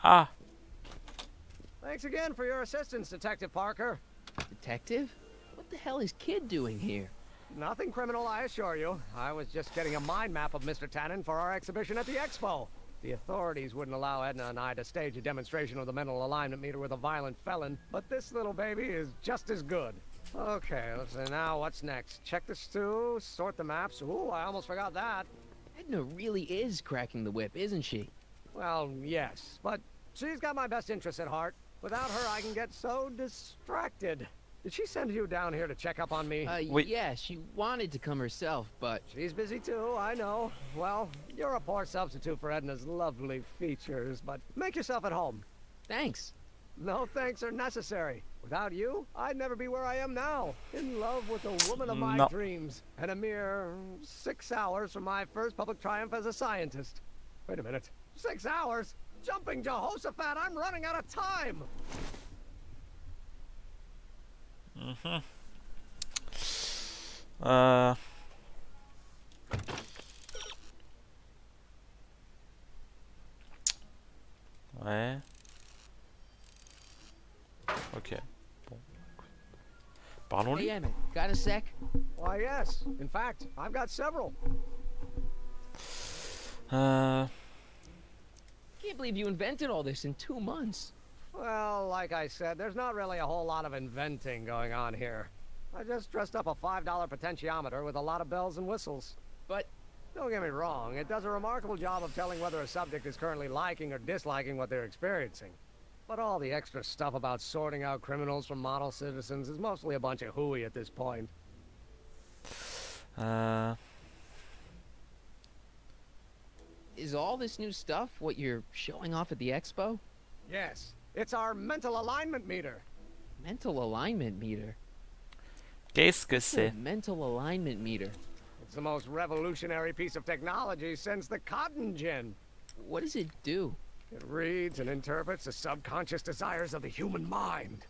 Ah. Thanks again for your assistance, Detective Parker. Detective? What the hell is Kid doing here? Nothing criminal, I assure you. I was just getting a mind map of Mr. Tannen for our exhibition at the expo. The authorities wouldn't allow Edna and I to stage a demonstration of the mental alignment meter with a violent felon, but this little baby is just as good. Okay, let's see now what's next. Check the stew, sort the maps. Ooh, I almost forgot that. Edna really is cracking the whip, isn't she? Well, yes, but she's got my best interests at heart. Without her, I can get so distracted. Did she send you down here to check up on me? Yeah, she wanted to come herself, but... She's busy too, I know. Well, you're a poor substitute for Edna's lovely features, but make yourself at home. Thanks. No thanks are necessary. Without you, I'd never be where I am now. In love with the woman of my dreams. And a mere 6 hours from my first public triumph as a scientist. Wait a minute. 6 hours? Jumping Jehoshaphat, I'm running out of time! Ouais. Ok. Bon. Parlons-lui. Hey, Emmett, got a sec? Why, yes. In fact, I've got several. Can't believe you invented all this in 2 months. Well, like I said, there's not really a whole lot of inventing going on here. I just dressed up a $5 potentiometer with a lot of bells and whistles. But... don't get me wrong, it does a remarkable job of telling whether a subject is currently liking or disliking what they're experiencing. But all the extra stuff about sorting out criminals from model citizens is mostly a bunch of hooey at this point. Is all this new stuff what you're showing off at the expo? Yes, it's our mental alignment meter. Mental alignment meter? Qu'est-ce que c'est? Mental alignment meter. It's the most revolutionary piece of technology since the cotton gin. What does it do? It reads and interprets the subconscious desires of the human mind.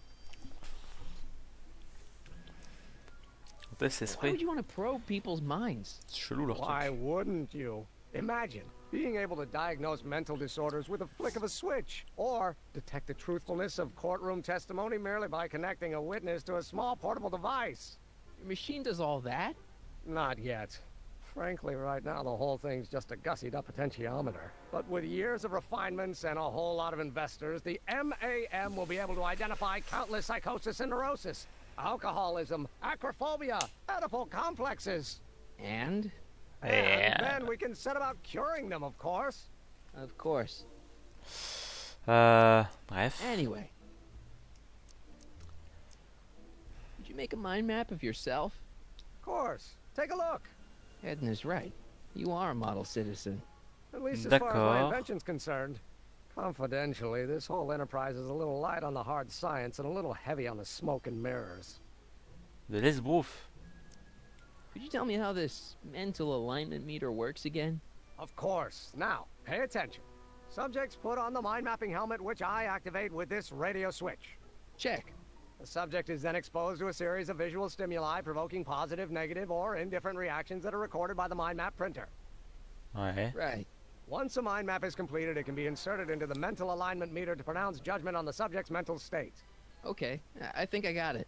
Why would you want to probe people's minds? Chelou leur truc. Why wouldn't you? Imagine being able to diagnose mental disorders with a flick of a switch, or detect the truthfulness of courtroom testimony merely by connecting a witness to a small portable device. Your machine does all that? Not yet. Frankly, right now the whole thing's just a gussied up potentiometer. But with years of refinements and a whole lot of investors, the MAM will be able to identify countless psychosis and neurosis, alcoholism, acrophobia, Oedipal complexes. And? And then we can set about curing them, of course. Of course. Bref. Anyway. Did you make a mind map of yourself? Of course. Take a look. Edna's right. You are a model citizen. At least as far as my invention's concerned. Confidentially, this whole enterprise is a little light on the hard science and a little heavy on the smoke and mirrors. De l'esbrouf. Could you tell me how this mental alignment meter works again? Of course. Now, pay attention. Subjects put on the mind mapping helmet, which I activate with this radio switch. Check. The subject is then exposed to a series of visual stimuli provoking positive, negative, or indifferent reactions that are recorded by the mind map printer. Ouais. Right. Once a mind map is completed, it can be inserted into the mental alignment meter to pronounce judgment on the subject's mental state. Okay, I think I got it.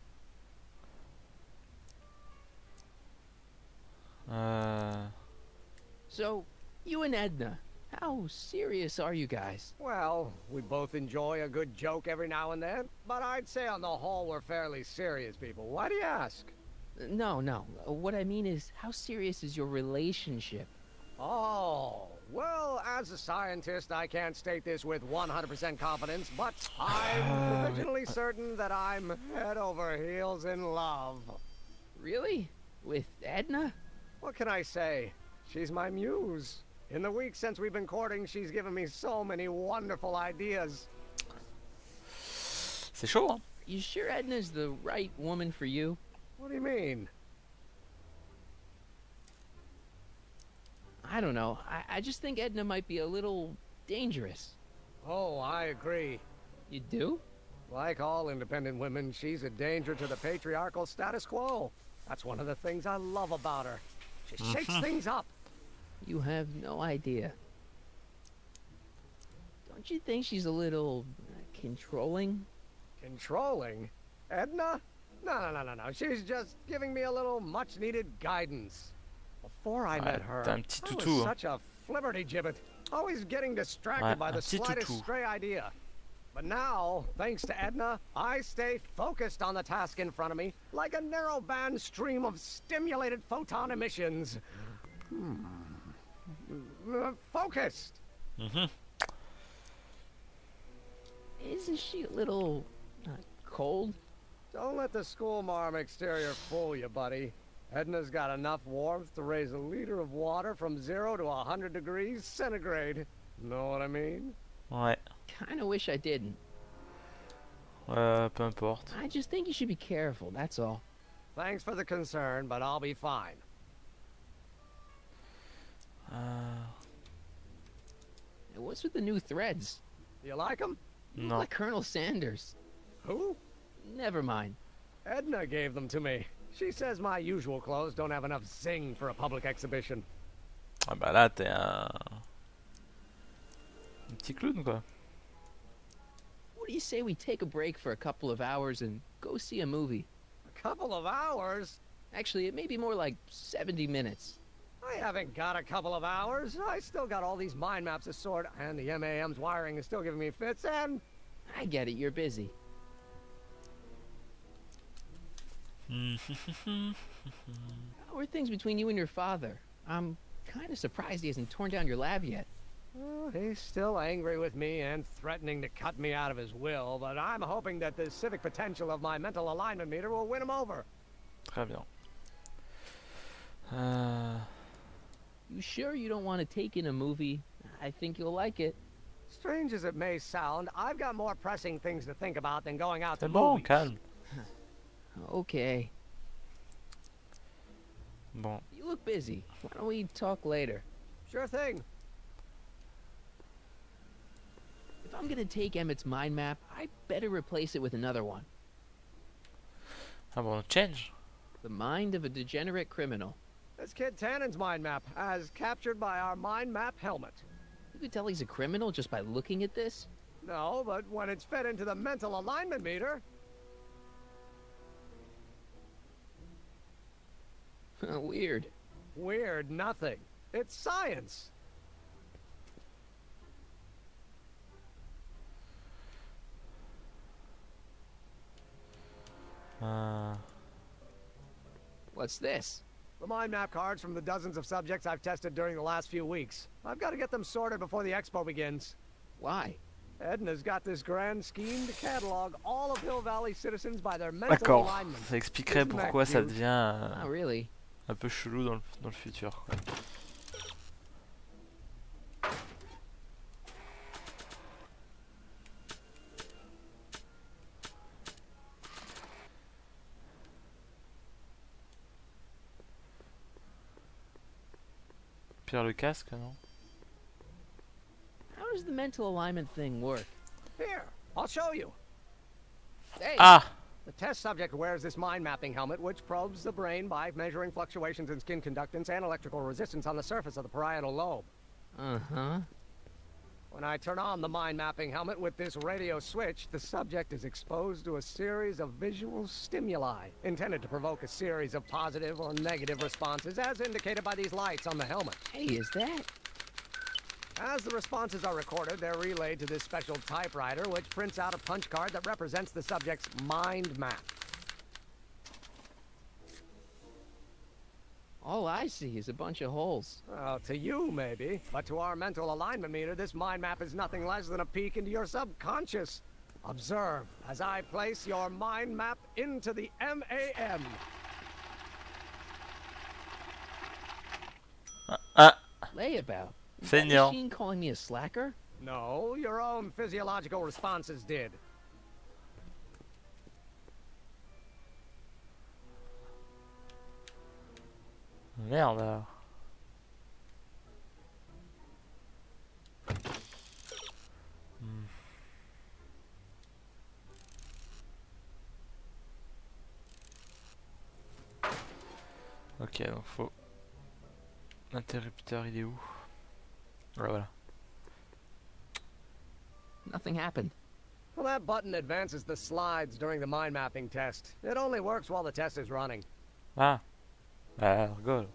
So, you and Edna, how serious are you guys? Well, we both enjoy a good joke every now and then, but I'd say on the whole we're fairly serious people. Why do you ask? No. What I mean is, how serious is your relationship? Oh, well, as a scientist, I can't state this with 100% confidence, but I'm provisionally certain that I'm head over heels in love. Really? With Edna? What can I say? She's my muse. In the weeks since we've been courting, she's given me so many wonderful ideas. C'est chaud, hein? You sure Edna's the right woman for you? What do you mean? I don't know. I just think Edna might be a little dangerous. Oh, I agree. You do? Like all independent women, she's a danger to the patriarchal status quo. That's one of the things I love about her. She shakes things up. You have no idea. Don't you think she's a little controlling? Controlling? Edna? No. She's just giving me a little much-needed guidance. Before I met her, t'as un petit I was toutou, hein. such a flibberty-gibbet, always getting distracted Ouais, by un the petit slightest toutou. stray idea. But now, thanks to Edna, I stay focused on the task in front of me, like a narrow-band stream of stimulated photon emissions. Focused! Mhm. Isn't she a little cold? Don't let the schoolmarm exterior fool you, buddy. Edna's got enough warmth to raise a liter of water from 0 to 100 degrees centigrade. Know what I mean? Ouais. Kinda wish I didn't. Peu importe. I just think you should be careful, that's all. Thanks for the concern, but I'll be fine. What's with the new threads? You like them? You look Non. like Colonel Sanders. Who? Never mind. Edna gave them to me. She says my usual clothes don't have enough zing for a public exhibition. Ah bah là t'es un petit clown quoi. What do you say we take a break for a couple of hours and go see a movie? A couple of hours? Actually, it may be more like 70 minutes. I haven't got a couple of hours. I still got all these mind maps to sort, and the MAM's wiring is still giving me fits, and... I get it, you're busy. How are things between you and your father? I'm kind of surprised he hasn't torn down your lab yet. Well, he's still angry with me and threatening to cut me out of his will, but I'm hoping that the civic potential of my mental alignment meter will win him over. Très bien. You sure you don't want to take in a movie? I think you'll like it. Strange as it may sound, I've got more pressing things to think about than going out to C'est bon, movies. calme. Okay. Bon. You look busy. Why don't we talk later? Sure thing. If I'm gonna take Emmett's mind map, I better replace it with another one. Ah bon, change. The mind of a degenerate criminal. That's Kid Tannen's mind map, as captured by our mind map helmet. You could tell he's a criminal just by looking at this? No, but when it's fed into the mental alignment meter... Weird. Weird nothing. It's science. What's this? The mind map cards from the dozens of subjects I've tested during the last few weeks. I've got to get them sorted before the expo begins. Why? Edna's got this grand scheme to catalog all of Hill Valley citizens by their mental D'accord. alignment. Ça expliquerait Isn't that pourquoi ça cute? devient Oh, really? un peu chelou dans le futur, quoi. Pire le casque, non? How does the mental alignment thing work? Here, I'll show you. Hey! Ah! The test subject wears this mind mapping helmet, which probes the brain by measuring fluctuations in skin conductance and electrical resistance on the surface of the parietal lobe. Uh-huh. When I turn on the mind mapping helmet with this radio switch, the subject is exposed to a series of visual stimuli intended to provoke a series of positive or negative responses, as indicated by these lights on the helmet. Hey, is that? As the responses are recorded, they're relayed to this special typewriter, which prints out a punch card that represents the subject's mind map. All I see is a bunch of holes. Well, to you, maybe. But to our mental alignment meter, this mind map is nothing less than a peek into your subconscious. Observe as I place your mind map into the MAM. Layabout. Is that Seigneur. machine calling me a slacker? No, your own physiological responses did. Merde alors. Ok, donc faut... L'interrupteur il est où? Ouais, voilà. Nothing happened. Well, that button advances the slides during the mind mapping test. It only works while the test is running. Ah. Rigole.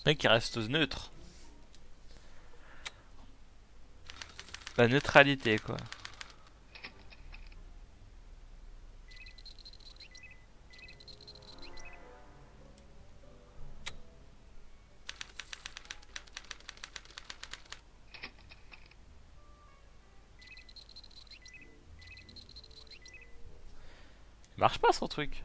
Mec, il reste neutre. La neutralité, quoi. Il marche pas son truc.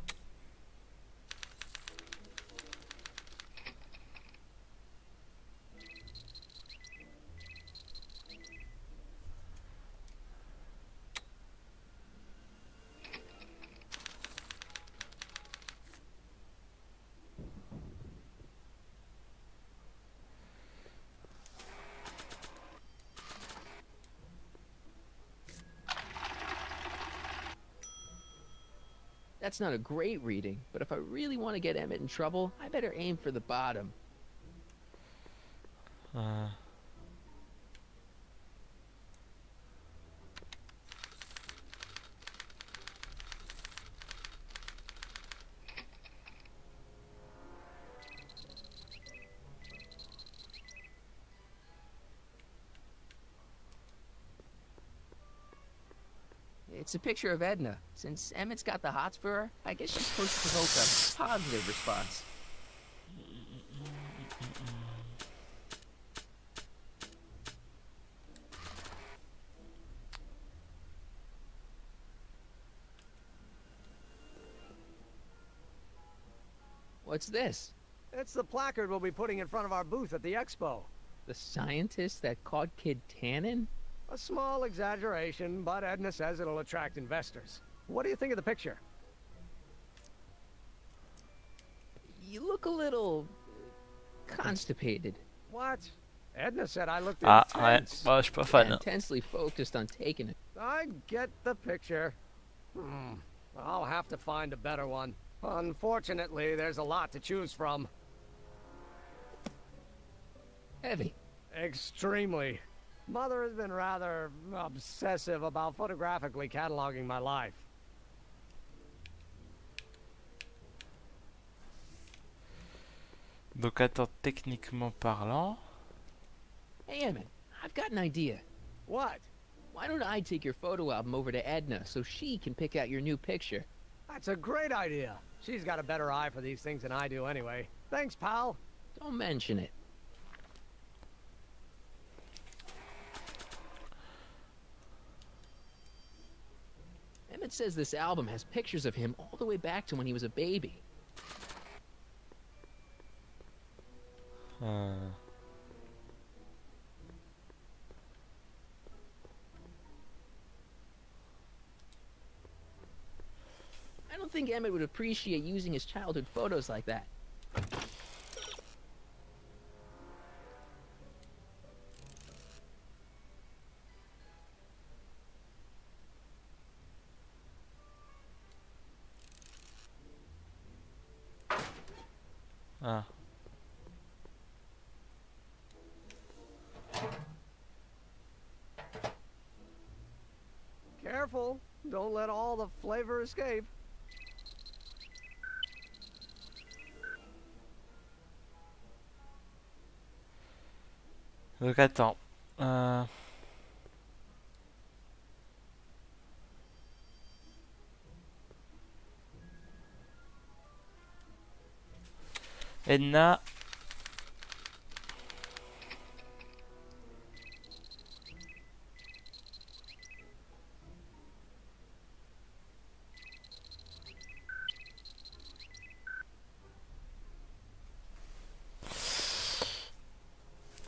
That's not a great reading, but if I really want to get Emmett in trouble, I better aim for the bottom. It's a picture of Edna. Since Emmett's got the hots for her, I guess she's supposed to provoke a positive response. What's this? It's the placard we'll be putting in front of our booth at the expo. The scientist that caught Kid Tannen? A small exaggeration, but Edna says it'll attract investors. What do you think of the picture? You look a little constipated. What? Edna said I looked Ah, ouais. intense. Bah, je suis pas fan. Intensely focused on taking it. I get the picture. I'll have to find a better one. Unfortunately, there's a lot to choose from. Heavy. Extremely. Mother has been rather obsessive about photographically cataloging my life. Donc attends, techniquement parlant... Hey, Emmett, I've got an idea. What? Why don't I take your photo album over to Edna so she can pick out your new picture? That's a great idea. She's got a better eye for these things than I do anyway. Thanks, pal. Don't mention it. Emmett says this album has pictures of him all the way back to when he was a baby. I don't think Emmett would appreciate using his childhood photos like that. Ah. Careful. Don't let all the flavor escape. Donc attends. Edna.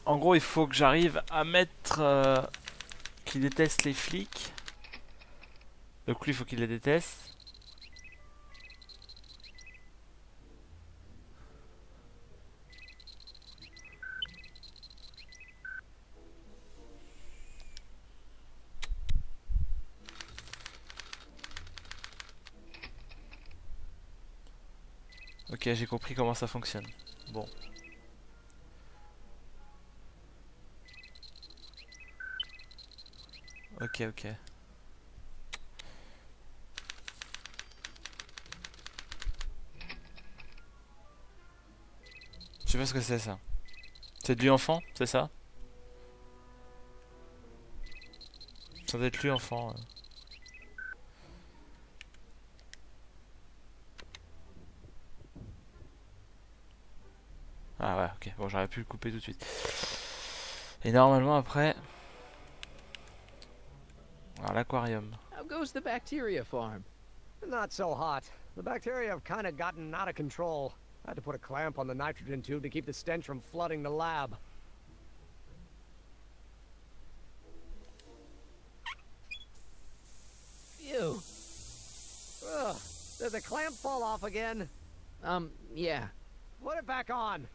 En En gros, il faut que j'arrive à mettre qu'il déteste les flics. Donc lui, il faut qu'il les déteste. Ok, j'ai compris comment ça fonctionne. Bon. Ok, ok. Je sais pas ce que c'est ça. C'est de lui enfant, c'est ça? Ça doit être lui enfant. Ah ouais, ok. Bon, j'aurais pu le couper tout de suite. Et normalement après... Alors l'aquarium. How goes the bacteria farm? Not so hot. The bacteria have kind of gotten out of control. I had to put a clamp on the nitrogen tube to keep the stench from flooding the lab. Ew. Ugh. Did the clamp fall off again? Yeah. Put it back on.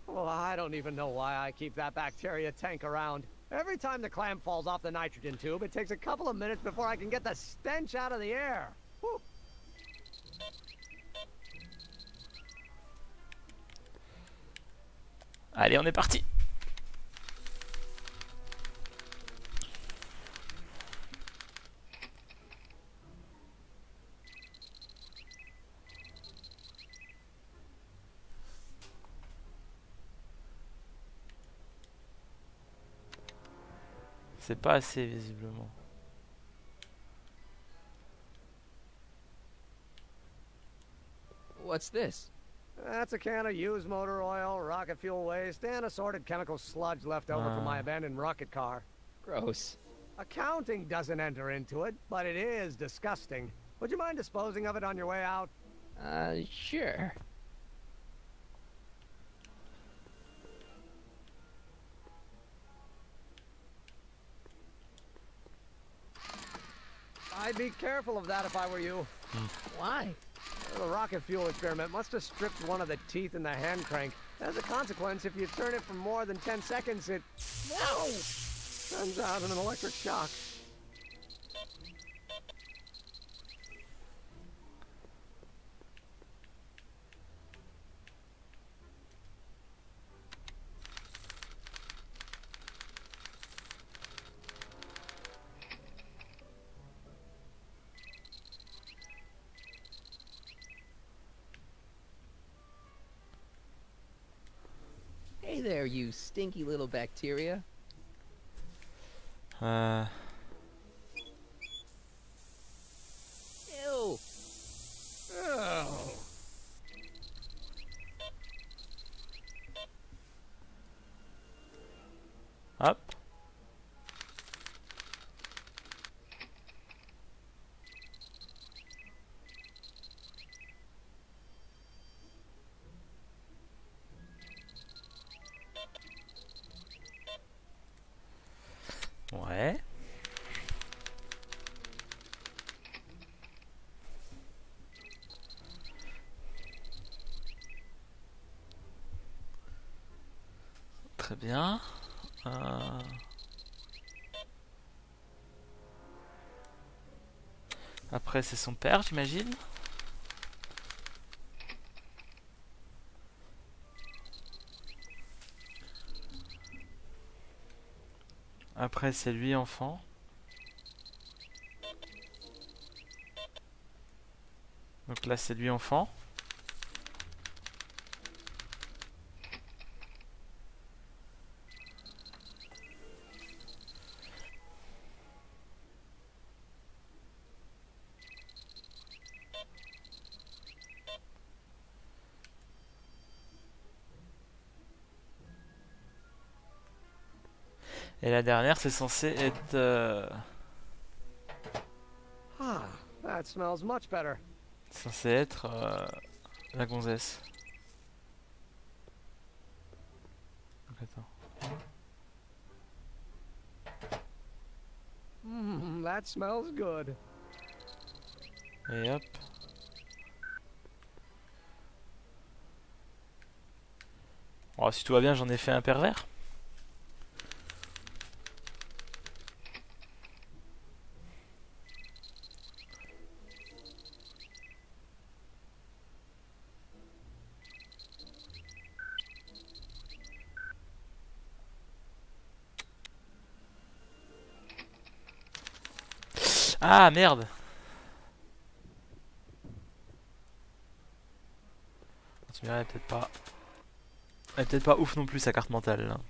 Well, I don't even know why I keep that bacteria tank around. Every time the clamp falls off the nitrogen tube, it takes a couple of minutes before I can get the stench out of the air. Whew. Allez, on est parti. C'est pas assez visiblement. What's this? That's a can of used motor oil, rocket fuel waste, and assorted chemical sludge left over from my abandoned rocket car. Gross. Accounting doesn't enter into it, but it is disgusting. Would you mind disposing of it on your way out? Sure. I'd be careful of that if I were you. Why? The rocket fuel experiment must have stripped one of the teeth in the hand crank. As a consequence, if you turn it for more than 10 seconds, it... Whoa! Sends out an electric shock. Hey there, you stinky little bacteria. Euh... Ew. Oh. Hop. Ouais. Très bien. Après, c'est son père, j'imagine. Après, c'est lui, enfant. Donc là, c'est lui, enfant. Et la dernière, c'est censé être... Ah, that smells much better. censé être la gonzesse. Donc attends. That smells good. Et hop. Oh, si tout va bien, j'en ai fait un pervers. Ah merde. Tu me dirais, elle est peut-être pas ouf non plus sa carte mentale là.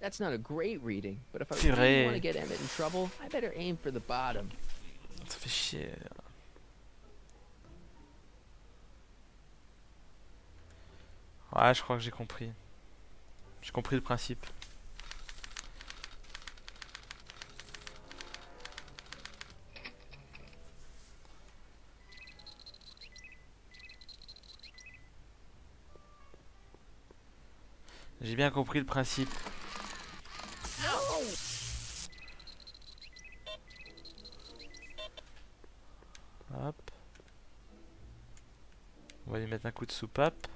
That's not a great reading, but if I C'est really vrai. want to get Emmett in trouble, I better aim for the bottom. Ça fait chier. Ouais, je crois que j'ai compris. J'ai compris le principe. J'ai bien compris le principe. Hop. On va lui mettre un coup de soupape.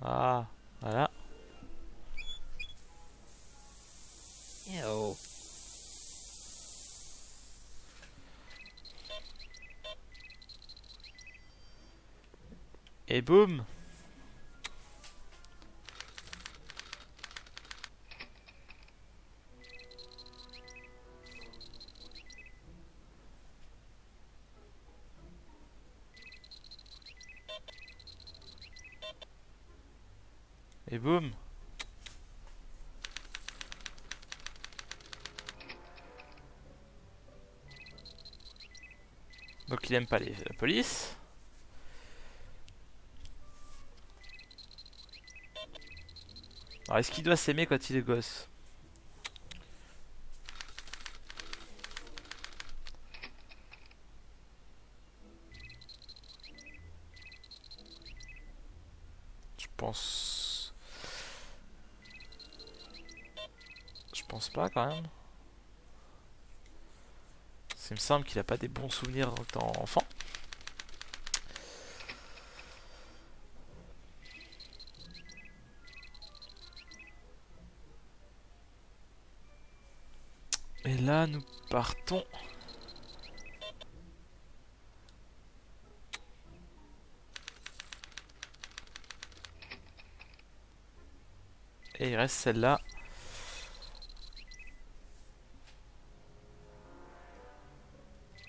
Ah, voilà. Ew. Et boum. Et boum. Donc il aime pas la police. Alors est-ce qu'il doit s'aimer quand il est gosse? Je pense pas quand même. Il me semble qu'il a pas des bons souvenirs en tant enfant. Et là nous partons. Et il reste celle-là.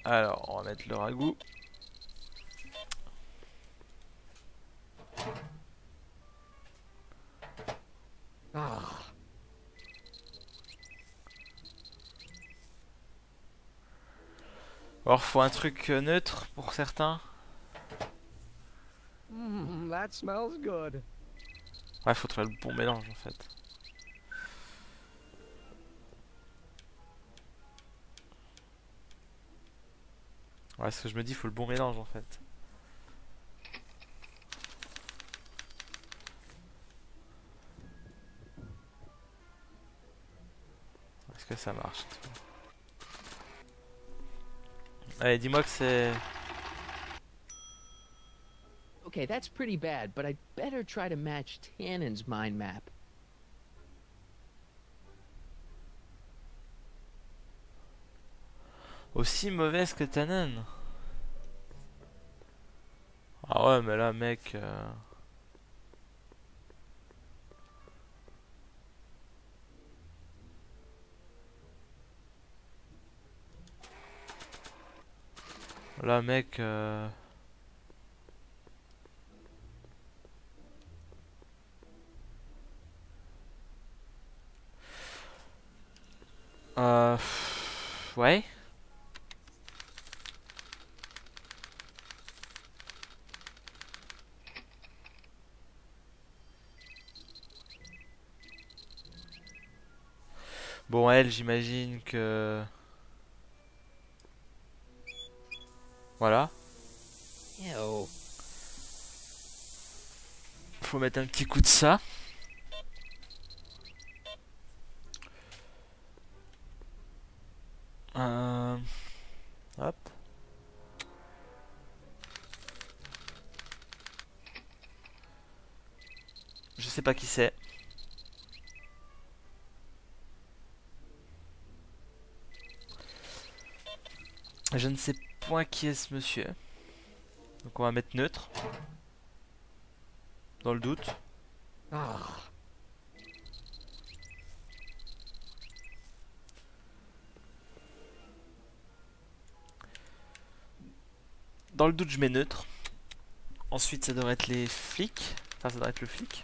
Alors, on va mettre le ragoût. Ah. Alors, faut un truc neutre pour certains. That smells good. Ouais, faut trouver le bon mélange en fait. Ouais, ce que je me dis, faut le bon mélange en fait. Est-ce que ça marche? Allez, dis-moi que c'est... Okay, that's pretty bad, but I'd better try to match Tannen's mind map. Aussi mauvaise que Tannen. Ah ouais, mais là, mec... Là, mec... Ouais. Bon, elle, j'imagine que... Voilà. Ew. Faut mettre un petit coup de ça. Hop. Je sais pas qui c'est. Je ne sais point qui est ce monsieur. Donc on va mettre neutre. Dans le doute. Ah. Dans le doute, je mets neutre. Ensuite, ça devrait être les flics. Enfin, ça devrait être le flic.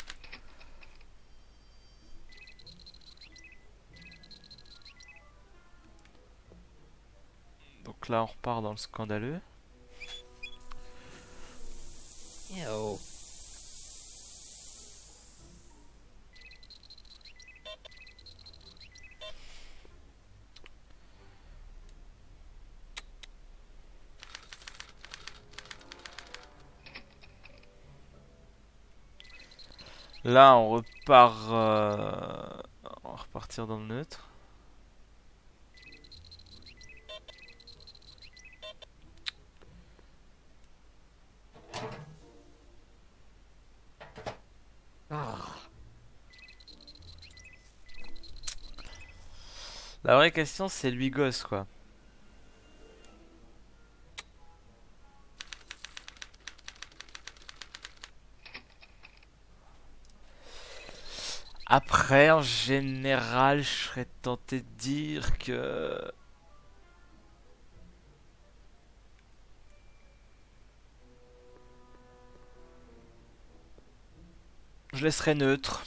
Donc là, on repart dans le scandaleux. Ew. Là, on repart. On va repartir dans le neutre. Ah. La vraie question, c'est lui gosse, quoi. Après, en général, je serais tenté de dire que... je laisserai neutre.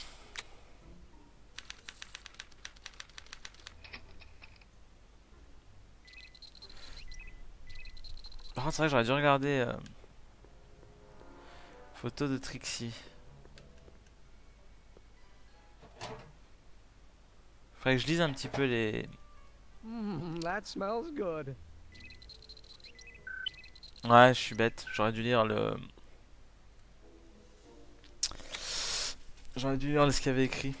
Par contre, c'est vrai que j'aurais dû regarder... photo de Trixie. Faudrait que je lise un petit peu les... That smells good. Ouais, je suis bête. J'aurais dû lire le... J'aurais dû lire ce qu'il y avait écrit.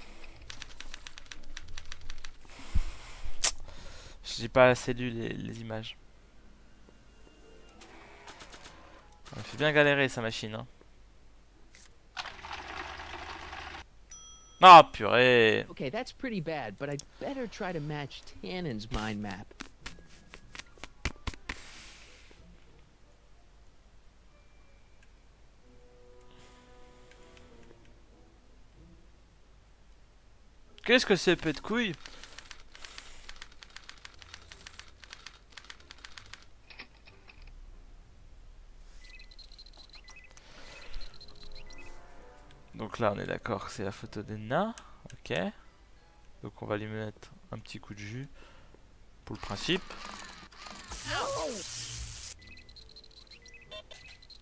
J'ai pas assez lu les images. Il fait bien galérer sa machine. Hein. Ah, purée. Okay, that's pretty bad, but I'd better try to match Tannen's mind map. Qu'est-ce que c'est, peu de couilles? Donc là, on est d'accord, c'est la photo d'Enna. Ok. Donc on va lui mettre un petit coup de jus pour le principe.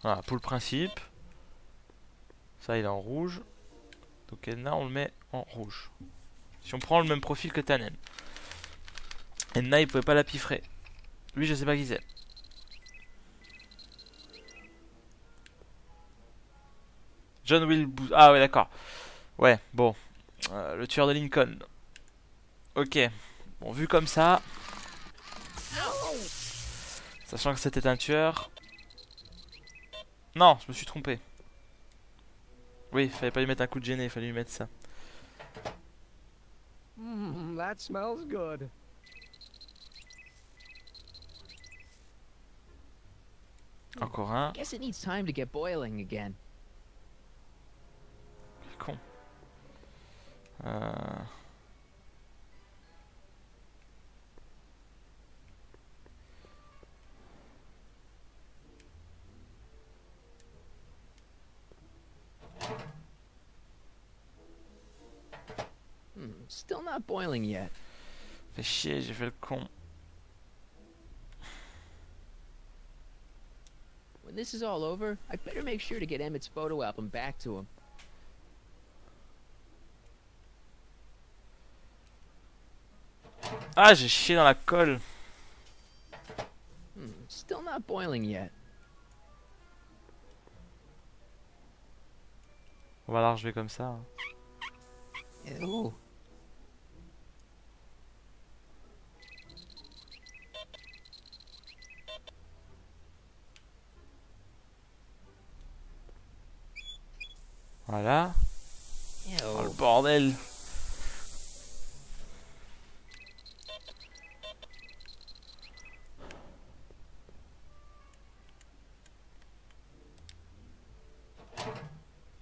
Voilà, pour le principe. Ça, il est en rouge. Donc Enna, on le met en rouge. Si on prend le même profil que Tannen. Enna, il pouvait pas la piffrer. Lui, je sais pas qui c'est. John Will... Ah ouais, d'accord. Ouais, bon. Le tueur de Lincoln. Ok. Bon, vu comme ça... Sachant que c'était un tueur... Non, je me suis trompé. Oui, il fallait pas lui mettre un coup de gêné, il fallait lui mettre ça. That smells good. Encore un. Guess it needs time to get boiling again. Quel con. Still not boiling yet. Fait chier, j'ai fait le con. When this is all over, I better make sure to get Emmett's photo album back to him. Ah, j'ai chié dans la colle. Still not boiling yet. On va la rejouer comme ça. Hein. Ew. Voilà. Ew. Oh, le bordel.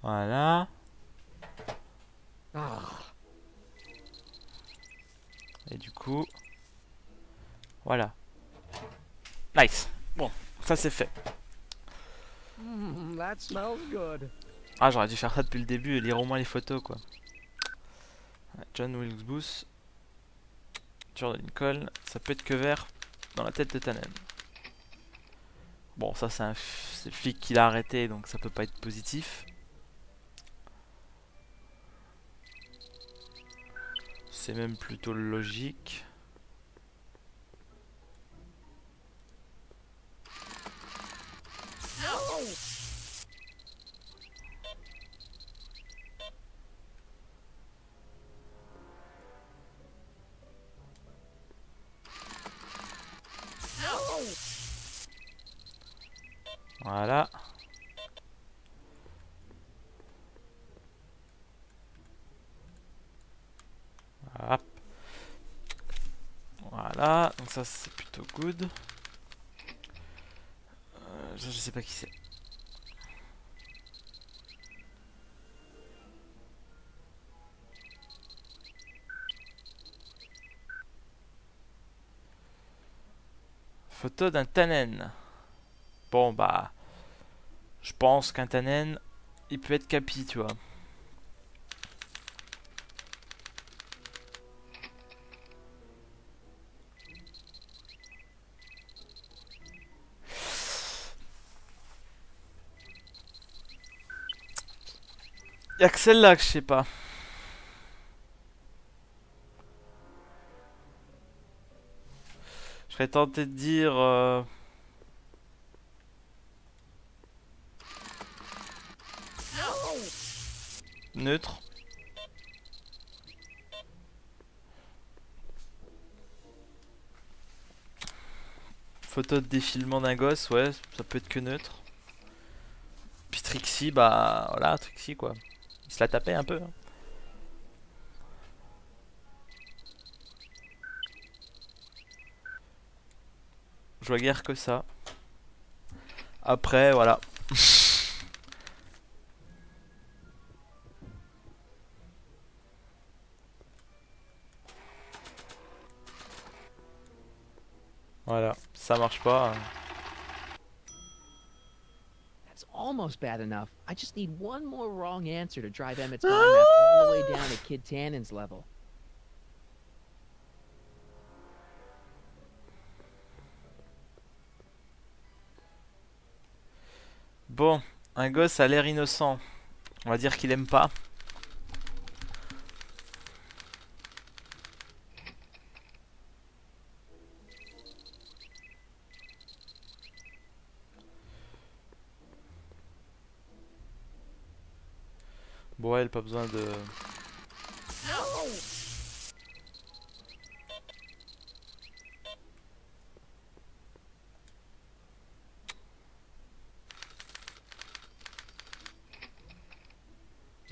Voilà. Ah, Et du coup... Voilà. Nice. Bon, ça c'est fait. that smells good. Ah, j'aurais dû faire ça depuis le début et lire au moins les photos, quoi. John Wilkes tueur de Lincoln, ça peut être que vert dans la tête de Tannen. Bon, ça c'est le flic qui l'a arrêté, donc ça peut pas être positif. C'est même plutôt logique. Voilà. Hop. Voilà, donc ça c'est plutôt good. Je sais pas qui c'est. Photo d'un Tannen. Bon bah, je pense qu'un Tannen, il peut être capi, tu vois. Y'a que celle-là que je sais pas. Je serais tenté de dire... neutre. Photo de défilement d'un gosse, ouais, ça peut être que neutre. Puis Trixie, bah voilà, Trixie quoi. Il se la tapait un peu. Hein. Je vois guère que ça. Après, voilà. Voilà, ça marche pas. That's almost bad enough. I just need one more wrong answer to drive Emmett's mind map all the way down to Kid Tannen's level. Bon, un gosse a l'air innocent. On va dire qu'il aime pas. Bon, elle, pas besoin de...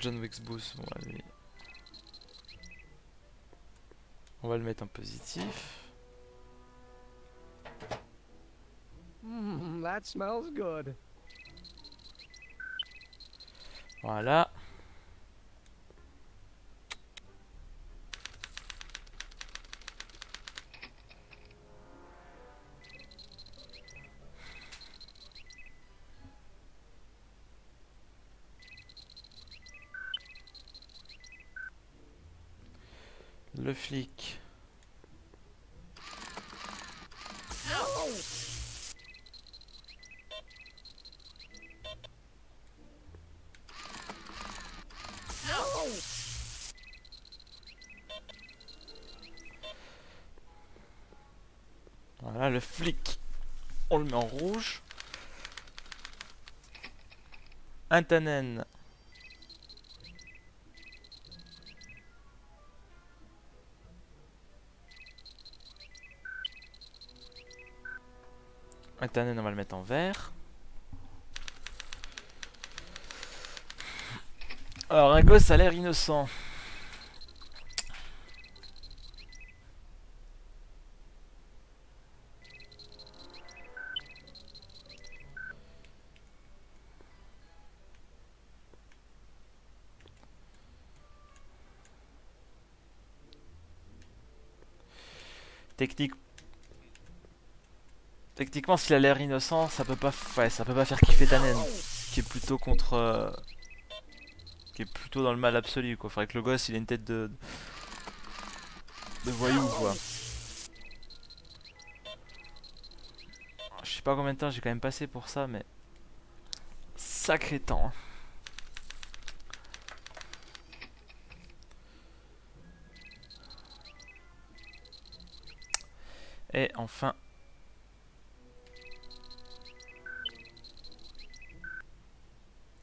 John Wick's Boost, bon, lui. On va le mettre en positif. That smells good. Voilà. Le flic. Voilà, le flic. On le met en rouge. Un Tannen. Et Tannen, on va le mettre en vert. Alors un gosse a l'air innocent. Techniquement, s'il a l'air innocent, ça peut pas, ouais, ça peut pas faire kiffer Tannen, qui est plutôt contre, qui est plutôt dans le mal absolu, quoi. Faudrait que le gosse, il ait une tête de voyou, quoi. Je sais pas combien de temps j'ai quand même passé pour ça, mais sacré temps. Et enfin.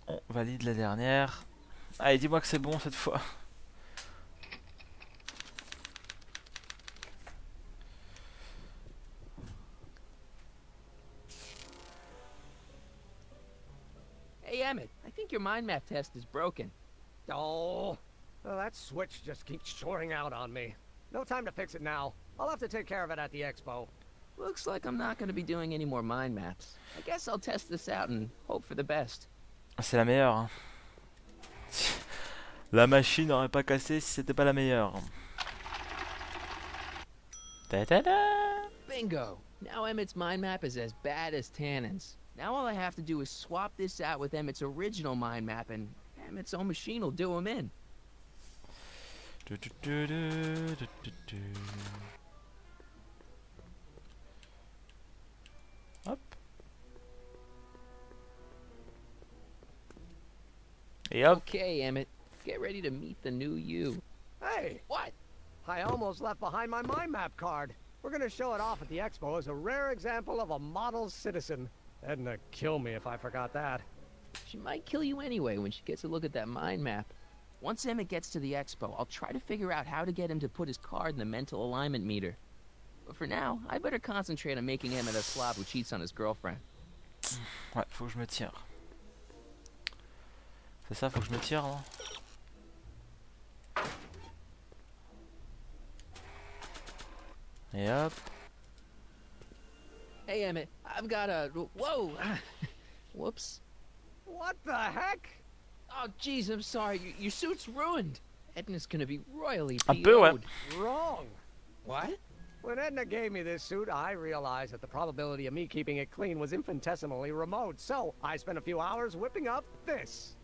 On valide la dernière. Allez, dis-moi que c'est bon cette fois. Hey, Emmett, I think your mind map test is broken. Oh, well, that switch just keeps shoring out on me. No time to fix it now. I'll have to take care of it at the expo. Looks like I'm not going to be doing any more mind maps. I guess I'll test this out and hope for the best. C'est la meilleure. Hein. La machine n'aurait pas cassé si c'était pas la meilleure. Ta-da-da! Bingo! Now Emmett's mind map is as bad as Tannen's. Now all I have to do is swap this out with Emmett's original mind map and Emmett's own machine will do him in. Hop. Et hop. Okay, Emmett. Get ready to meet the new you. Hey! What? I almost left behind my mind map card. We're gonna show it off at the expo as a rare example of a model citizen. Edna kill me if I forgot that. She might kill you anyway when she gets a look at that mind map. Once Emmett gets to the expo, I'll try to figure out how to get him to put his card in the mental alignment meter. But for now, I better concentrate on making Emmett a slob who cheats on his girlfriend. Ouais, faut que je me tire. C'est ça, faut que je me tire, non? Et hop. Hey, Emmett, I've got a... Whoa! Whoops. What the heck? Oh, jeez, I'm sorry. Your suit's ruined. Edna's gonna be royally Un peu, ouais. PO'd. Wrong. What? When Edna gave me this suit, I realized that the probability of me keeping it clean was infinitesimally remote, so I spent a few hours whipping up this.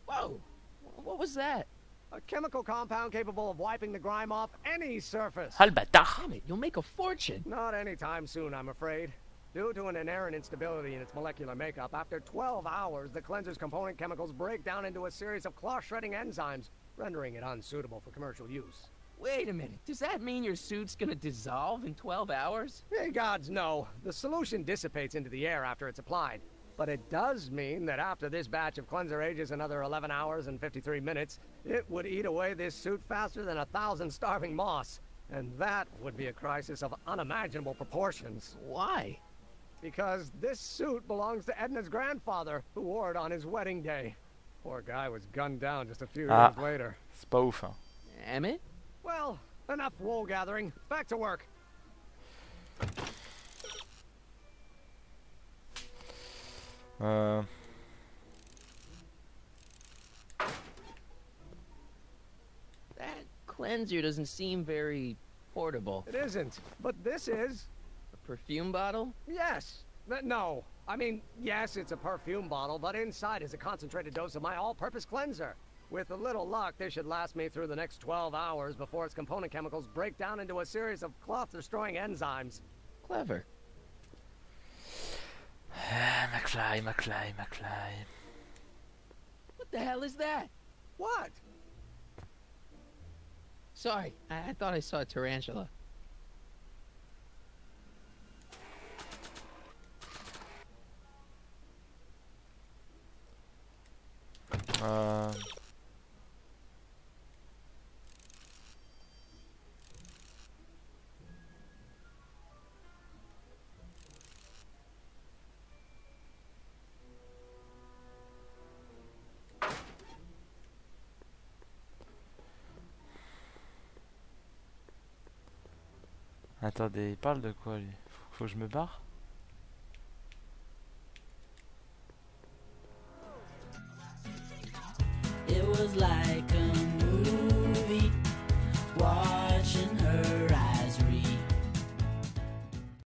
Whoa! What was that? A chemical compound capable of wiping the grime off any surface. Ah le bâtard! Emmett, you'll make a fortune. Not anytime soon, I'm afraid. Due to an inherent instability in its molecular makeup, after 12 hours, the cleanser's component chemicals break down into a series of cloth-shredding enzymes, rendering it unsuitable for commercial use. Wait a minute. Does that mean your suit's gonna dissolve in 12 hours? Hey, gods, no. The solution dissipates into the air after it's applied. But it does mean that after this batch of cleanser ages another 11 hours and 53 minutes, it would eat away this suit faster than 1,000 starving moths. And that would be a crisis of unimaginable proportions. Why? Because this suit belongs to Edna's grandfather, who wore it on his wedding day. Poor guy was gunned down just a few years later. C'est pas ouf, hein. Emmett? Well, enough wool gathering. Back to work. That cleanser doesn't seem very portable. It isn't, but this is. A perfume bottle? Yes. No. I mean, yes, it's a perfume bottle, but inside is a concentrated dose of my all-purpose cleanser. With a little luck, this should last me through the next 12 hours before its component chemicals break down into a series of cloth-destroying enzymes. Clever. McFly. What the hell is that? What? Sorry, I thought I saw a tarantula. Attendez, il parle de quoi lui? Faut que je me barre?